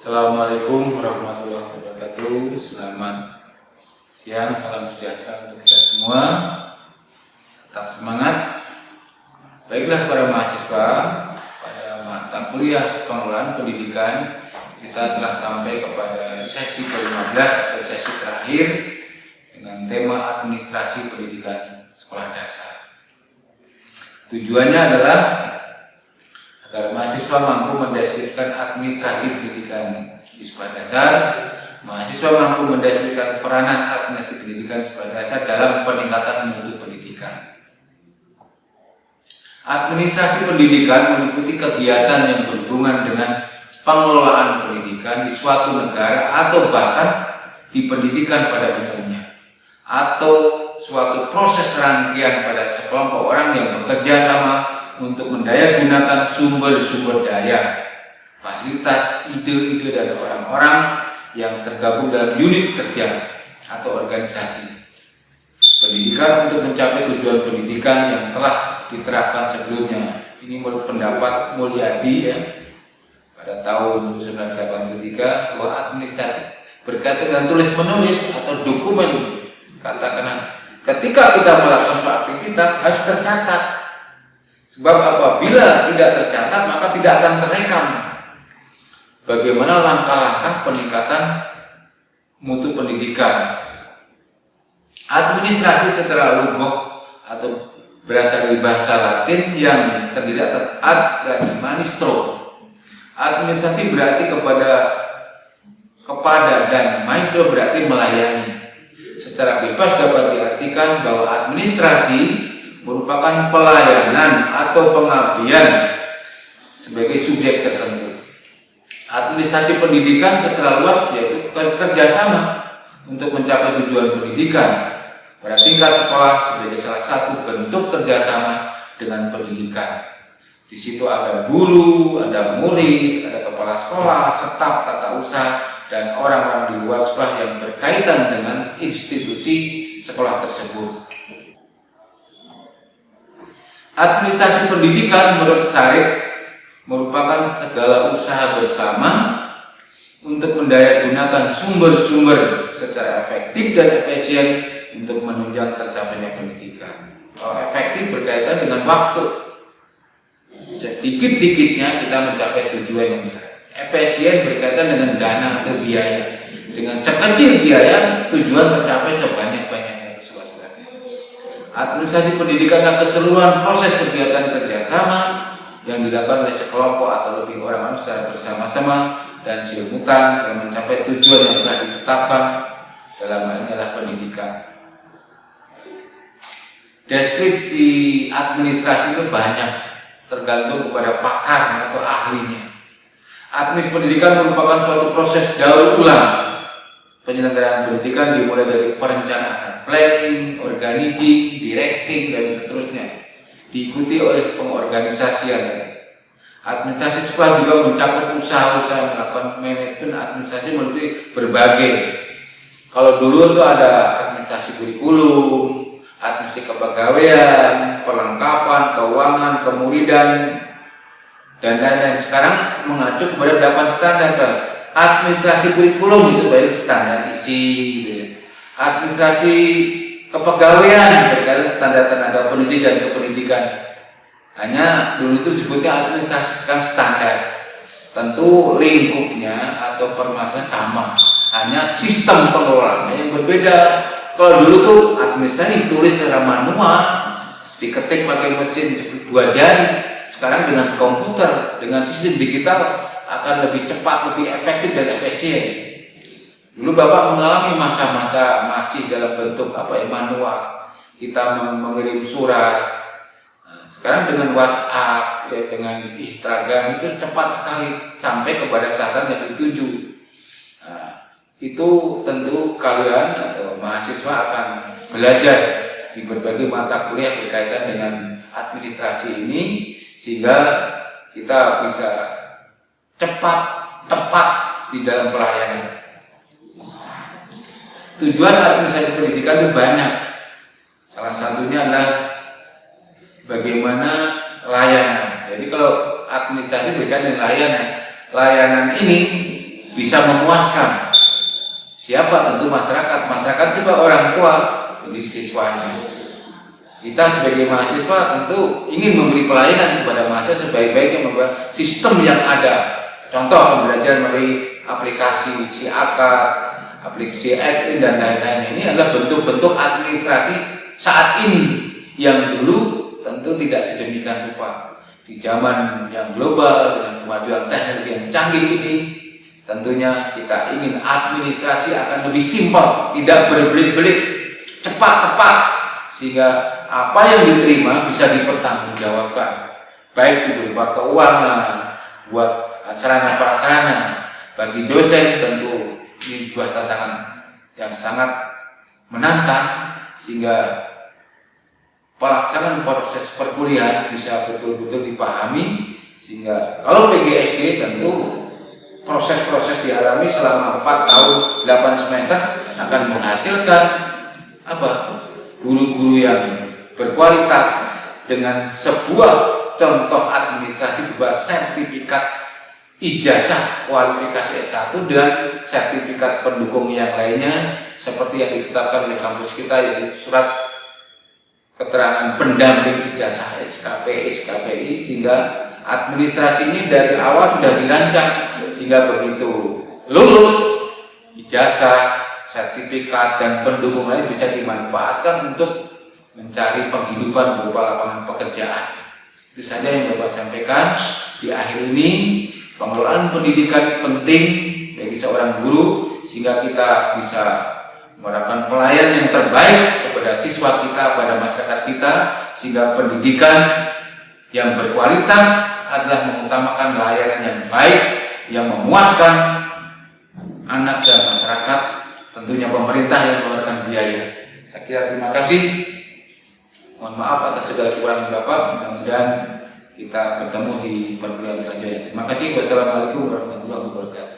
Assalamualaikum warahmatullahi wabarakatuh. Selamat siang, salam sejahtera untuk kita semua. Tetap semangat. Baiklah para mahasiswa, pada mata kuliah pengelolaan pendidikan kita telah sampai kepada sesi ke-15 atau sesi terakhir dengan tema administrasi pendidikan sekolah dasar. Tujuannya adalah agar mahasiswa mampu mendasarkan administrasi pendidikan di sekolah dasar, mahasiswa mampu mendasarkan peranan administrasi pendidikan di sekolah dasar dalam peningkatan mutu pendidikan. Administrasi pendidikan meliputi kegiatan yang berhubungan dengan pengelolaan pendidikan di suatu negara atau bahkan di pendidikan pada umumnya, atau suatu proses rangkaian pada sekelompok orang yang bekerja sama untuk mendayagunakan sumber-sumber daya, fasilitas, ide-ide dan orang-orang yang tergabung dalam unit kerja atau organisasi pendidikan untuk mencapai tujuan pendidikan yang telah diterapkan sebelumnya. Ini menurut pendapat Mulyadi ya, pada tahun 1983, bahwa administrasi berkaitan dengan tulis menulis atau dokumen. Katakan ketika kita melakukan suatu aktivitas harus tercatat. Sebab apabila tidak tercatat maka tidak akan terekam bagaimana langkah-langkah peningkatan mutu pendidikan. Administrasi secara lugah atau berasal dari bahasa Latin yang terdiri atas ad dan maestro. Administrasi berarti kepada dan maestro berarti melayani. Secara bebas dapat diartikan bahwa administrasi merupakan pelayanan atau pengabdian sebagai subjek tertentu. Administrasi pendidikan secara luas yaitu kerjasama untuk mencapai tujuan pendidikan pada tingkat sekolah sebagai salah satu bentuk kerjasama dengan pendidikan. Di situ ada guru, ada murid, ada kepala sekolah, staf tata usaha, dan orang-orang di luar sekolah yang berkaitan dengan institusi sekolah tersebut. Administrasi pendidikan menurut Syarif merupakan segala usaha bersama untuk mendayagunakan sumber-sumber secara efektif dan efisien untuk menunjang tercapainya pendidikan. Kalau efektif berkaitan dengan waktu, sedikit-dikitnya kita mencapai tujuan yang benar. Efisien berkaitan dengan dana atau biaya. Dengan sekecil biaya, tujuan tercapai sebanyak-banyaknya. Administrasi pendidikan adalah keseluruhan proses kegiatan kerjasama yang dilakukan oleh sekelompok atau lebih orang secara bersama-sama dan simultan dalam mencapai tujuan yang telah ditetapkan, dalam hal ini adalah pendidikan. Deskripsi administrasi itu banyak, tergantung kepada pakar atau ahlinya. Administrasi pendidikan merupakan suatu proses daur ulang penyelenggaraan pendidikan, dimulai dari perencanaan, planning, organizing, directing, dan seterusnya, diikuti oleh pengorganisasian. Administrasi sekolah juga mencakup usaha-usaha melakukan manajemen administrasi melalui berbagai. Kalau dulu itu ada administrasi kurikulum, administrasi kepegawaian, perlengkapan, keuangan, kemuridan, dan lain-lain. Sekarang mengacu kepada 8 standar. Administrasi kurikulum itu dari standar isi gitu ya. Administrasi kepegawaian berkaitan standar tenaga pendidik dan kependidikan. Hanya dulu itu sebutnya administrasi, sekarang standar. Tentu lingkupnya atau permasalahan sama, hanya sistem pengelolaannya yang berbeda. Kalau dulu tuh administrasi ditulis secara manual, diketik pakai mesin seperti 2 jari. Sekarang dengan komputer, dengan sistem digital akan lebih cepat, lebih efektif dan efisien. Dulu Bapak mengalami masa-masa masih dalam bentuk manual. Kita mengirim surat. Nah, sekarang dengan WhatsApp, ya, dengan Instagram itu cepat sekali sampai kepada sasaran yang dituju. Nah, itu tentu kalian atau mahasiswa akan belajar di berbagai mata kuliah berkaitan dengan administrasi ini, sehingga kita bisa cepat, tepat di dalam pelayanan. Tujuan administrasi pendidikan itu banyak. Salah satunya adalah bagaimana layanan. Jadi kalau administrasi berkaitan dengan layanan ini bisa memuaskan. Siapa? Tentu masyarakat. Masyarakat sebab orang tua jadi siswanya. Kita sebagai mahasiswa tentu ingin memberi pelayanan kepada mahasiswa sebaik-baiknya membuat sistem yang ada. Contoh pembelajaran melalui aplikasi SIAKAD, aplikasi Edin dan lain-lain. Ini adalah bentuk-bentuk administrasi saat ini yang dulu tentu tidak sedemikian rupa. Di zaman yang global dengan kemajuan teknologi yang canggih ini, tentunya kita ingin administrasi akan lebih simpel, tidak berbelit-belit, cepat, tepat, sehingga apa yang diterima bisa dipertanggungjawabkan, baik itu berupa keuangan, buat sarana prasarana. Bagi dosen tentu ini sebuah tantangan yang sangat menantang, sehingga pelaksanaan proses perkuliahan bisa betul-betul dipahami, sehingga kalau PGSD tentu proses-proses dialami selama 4 tahun 8 semester akan menghasilkan guru-guru yang berkualitas dengan sebuah contoh administrasi berupa sertifikat ijazah kualifikasi S1 dan sertifikat pendukung yang lainnya seperti yang ditetapkan oleh kampus kita, yaitu surat keterangan pendamping ijazah SKP, SKPI, sehingga administrasi ini dari awal sudah dirancang sehingga begitu lulus ijazah, sertifikat dan pendukung lain bisa dimanfaatkan untuk mencari penghidupan berupa lapangan pekerjaan. Itu saja yang Bapak sampaikan di akhir ini. Pengelolaan pendidikan penting bagi seorang guru sehingga kita bisa melakukan pelayanan yang terbaik kepada siswa kita, pada masyarakat kita, sehingga pendidikan yang berkualitas adalah mengutamakan layanan yang baik, yang memuaskan anak dan masyarakat, tentunya pemerintah yang mengeluarkan biaya. Saya kira terima kasih. Mohon maaf atas segala kekurangan Bapak. Mudah-mudahan kita bertemu di perkuliahan selanjutnya. Terima kasih. Wassalamualaikum warahmatullahi wabarakatuh.